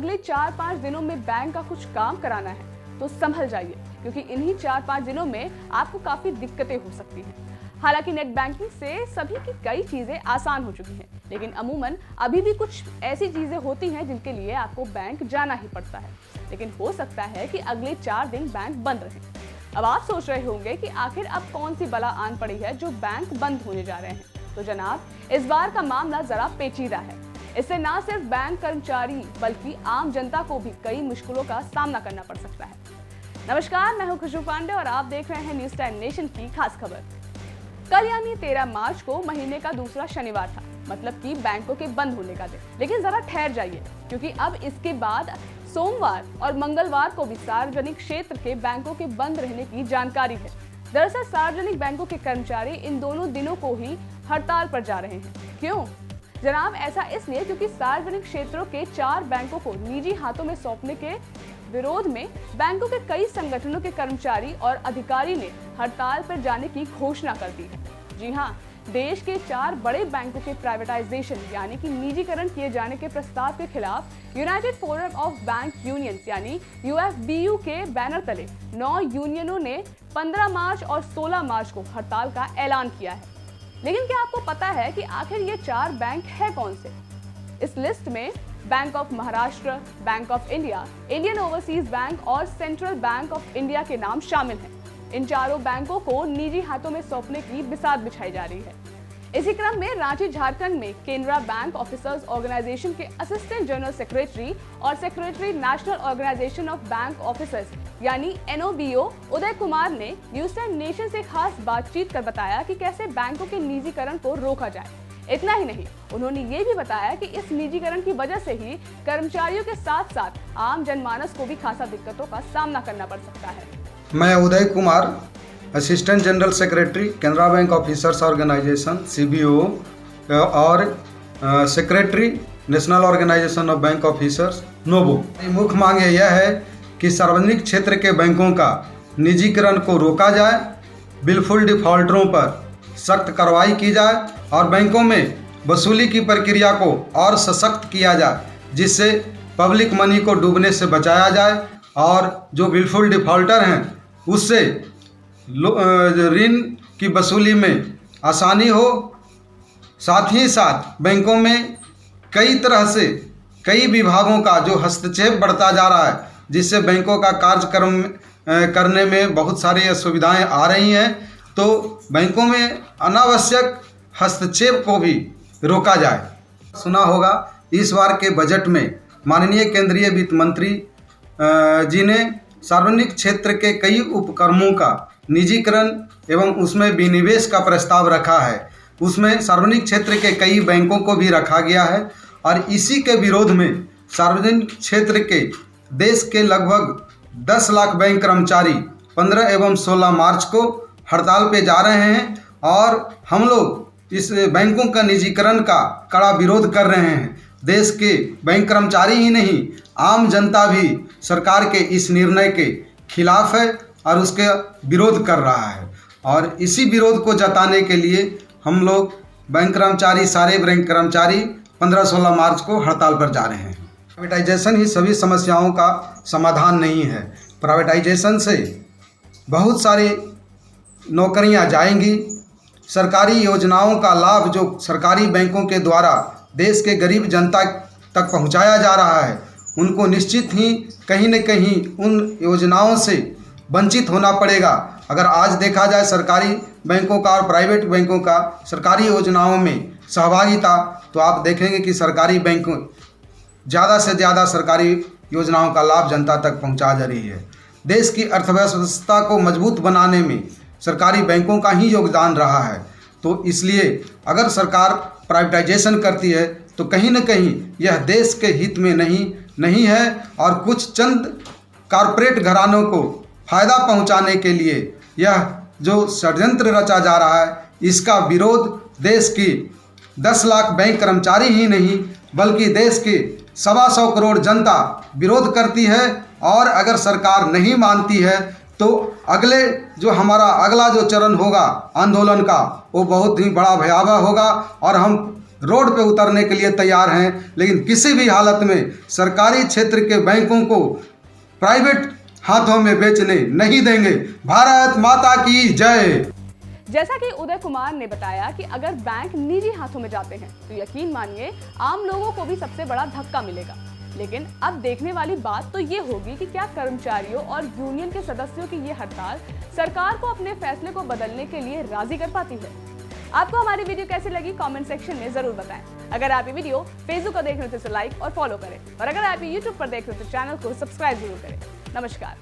अगले 4-5 दिनों में बैंक का कुछ काम कराना है तो संभल जाइए, क्योंकि इन्हीं 4-5 दिनों में आपको काफी दिक्कतें हो सकती हैं। हालांकि नेट बैंकिंग से सभी की कई चीजें आसान हो चुकी हैं, लेकिन अमूमन अभी भी कुछ ऐसी चीजें होती हैं जिनके लिए आपको बैंक जाना ही पड़ता है। लेकिन हो सकता है कि अगले 4 दिन बैंक बंद रहे। अब आप सोच रहे होंगे कि आखिर अब कौन सी बला आन पड़ी है जो बैंक बंद होने जा रहे हैं। तो जनाब, इस बार का मामला जरा पेचीदा है। इससे न सिर्फ बैंक कर्मचारी बल्कि आम जनता को भी कई मुश्किलों का सामना करना पड़ सकता है। नमस्कार, मैं हूं खुशबू पांडे और आप देख रहे हैं न्यूज़ 10 नेशन की खास खबर। कल यानी 13 मार्च को महीने का दूसरा शनिवार था, मतलब कि बैंकों के बंद होने का दिन। लेकिन जरा ठहर जाइए, क्योंकि अब इसके बाद सोमवार और मंगलवार को भी सार्वजनिक क्षेत्र के बैंकों के बंद रहने की जानकारी है। दरअसल सार्वजनिक बैंकों के कर्मचारी इन दोनों दिनों को ही हड़ताल पर जा रहे हैं। क्यों जनाब? ऐसा इसलिए क्योंकि सार्वजनिक क्षेत्रों के 4 बैंकों को निजी हाथों में सौंपने के विरोध में बैंकों के कई संगठनों के कर्मचारी और अधिकारी ने हड़ताल पर जाने की घोषणा कर दी है। जी हाँ, देश के 4 बड़े बैंकों के प्राइवेटाइजेशन यानी कि निजीकरण किए जाने के प्रस्ताव के खिलाफ United forum of bank unions यानी UFBU के बैनर तले 9 यूनियनों ने 15 मार्च और 16 मार्च को हड़ताल का ऐलान किया है। लेकिन क्या आपको पता है कि आखिर ये 4 बैंक है कौन से? इस लिस्ट में bank of Maharashtra, bank of India, Indian overseas bank और सेंट्रल बैंक ऑफ इंडिया के नाम शामिल हैं। इन चारों बैंकों को निजी हाथों में सौंपने की बिसात बिछाई जा रही है। इसी क्रम में रांची, झारखंड में केनरा बैंक ऑफिसर्स ऑर्गेनाइजेशन के असिस्टेंट जनरल सेक्रेटरी और secretary national organisation of bank officers यानी NOBO उदय कुमार ने न्यूज़ 10 नेशन से खास बातचीत कर बताया कि कैसे बैंकों के निजीकरण को रोका जाए। इतना ही नहीं, उन्होंने ये भी बताया कि इस निजीकरण की वजह से ही कर्मचारियों के साथ साथ आम जनमानस को भी खासा दिक्कतों का सामना करना पड़ सकता है। मैं Uday Kumar, assistant general secretary Canara bank officers organization CBO और secretary national organisation of bank officers NOBO। मुख्य मांग यह है कि सार्वजनिक क्षेत्र के बैंकों का निजीकरण को रोका जाए, बिलफुल डिफॉल्टरों पर सख्त कार्रवाई की जाए और बैंकों में वसूली की प्रक्रिया को और सशक्त किया जाए, जिससे पब्लिक मनी को डूबने से बचाया जाए और जो बिलफुल डिफॉल्टर हैं उससे ऋण की वसूली में आसानी हो। साथ ही साथ बैंकों में कई तरह से कई विभागों का जो हस्तक्षेप बढ़ता जा रहा है, जिससे बैंकों का कार्यक्रम करने में बहुत सारी असुविधाएं आ रही हैं, तो बैंकों में अनावश्यक हस्तक्षेप को भी रोका जाए। सुना होगा इस बार के बजट में माननीय केंद्रीय वित्त मंत्री जी ने सार्वजनिक क्षेत्र के कई उपक्रमों का निजीकरण एवं उसमें विनिवेश का प्रस्ताव रखा है। उसमें सार्वजनिक क्षेत्र के कई बैंकों को भी रखा गया है और इसी के विरोध में सार्वजनिक क्षेत्र के देश के लगभग 10 लाख बैंक कर्मचारी 15 एवं 16 मार्च को हड़ताल पे जा रहे हैं और हम लोग इस बैंकों का निजीकरण का कड़ा विरोध कर रहे हैं। देश के बैंक कर्मचारी ही नहीं, आम जनता भी सरकार के इस निर्णय के खिलाफ है और उसके विरोध कर रहा है। और इसी विरोध को जताने के लिए हम लोग बैंक कर्मचारी, सारे बैंक कर्मचारी 15-16 मार्च को हड़ताल पर जा रहे हैं। प्राइवेटाइजेशन ही सभी समस्याओं का समाधान नहीं है। प्राइवेटाइजेशन से बहुत सारी नौकरियां जाएंगी। सरकारी योजनाओं का लाभ जो सरकारी बैंकों के द्वारा देश के गरीब जनता तक पहुंचाया जा रहा है, उनको निश्चित ही कहीं न कहीं उन योजनाओं से वंचित होना पड़ेगा। अगर आज देखा जाए सरकारी बैंकों का और प्राइवेट बैंकों का सरकारी योजनाओं में सहभागिता, तो आप देखेंगे कि सरकारी बैंक ज़्यादा से ज़्यादा सरकारी योजनाओं का लाभ जनता तक पहुंचा जा रही है। देश की अर्थव्यवस्था को मजबूत बनाने में सरकारी बैंकों का ही योगदान रहा है। तो इसलिए अगर सरकार प्राइवेटाइजेशन करती है तो कहीं न कहीं यह देश के हित में नहीं है और कुछ चंद कॉरपोरेट घरानों को फायदा पहुंचाने के लिए यह जो षड्यंत्र रचा जा रहा है, इसका विरोध देश की 10 लाख बैंक कर्मचारी ही नहीं बल्कि देश की 125 करोड़ जनता विरोध करती है। और अगर सरकार नहीं मानती है तो हमारा अगला जो चरण होगा आंदोलन का, वो बहुत ही बड़ा भयावह होगा और हम रोड पे उतरने के लिए तैयार हैं, लेकिन किसी भी हालत में सरकारी क्षेत्र के बैंकों को प्राइवेट हाथों में बेचने नहीं देंगे। भारत माता की जय। जैसा कि उदय कुमार ने बताया कि अगर बैंक निजी हाथों में जाते हैं तो यकीन मानिए आम लोगों को भी सबसे बड़ा धक्का मिलेगा। लेकिन अब देखने वाली बात तो ये होगी कि क्या कर्मचारियों और यूनियन के सदस्यों की ये हड़ताल सरकार को अपने फैसले को बदलने के लिए राजी कर पाती है। आपको हमारी वीडियो कैसी लगी कमेंट सेक्शन में जरूर बताएं। अगर आप ये वीडियो फेसबुक पर देख रहे हो तो लाइक और फॉलो करें, और अगर आप ये यूट्यूब पर देख रहे हो तो चैनल को सब्सक्राइब जरूर करें। नमस्कार।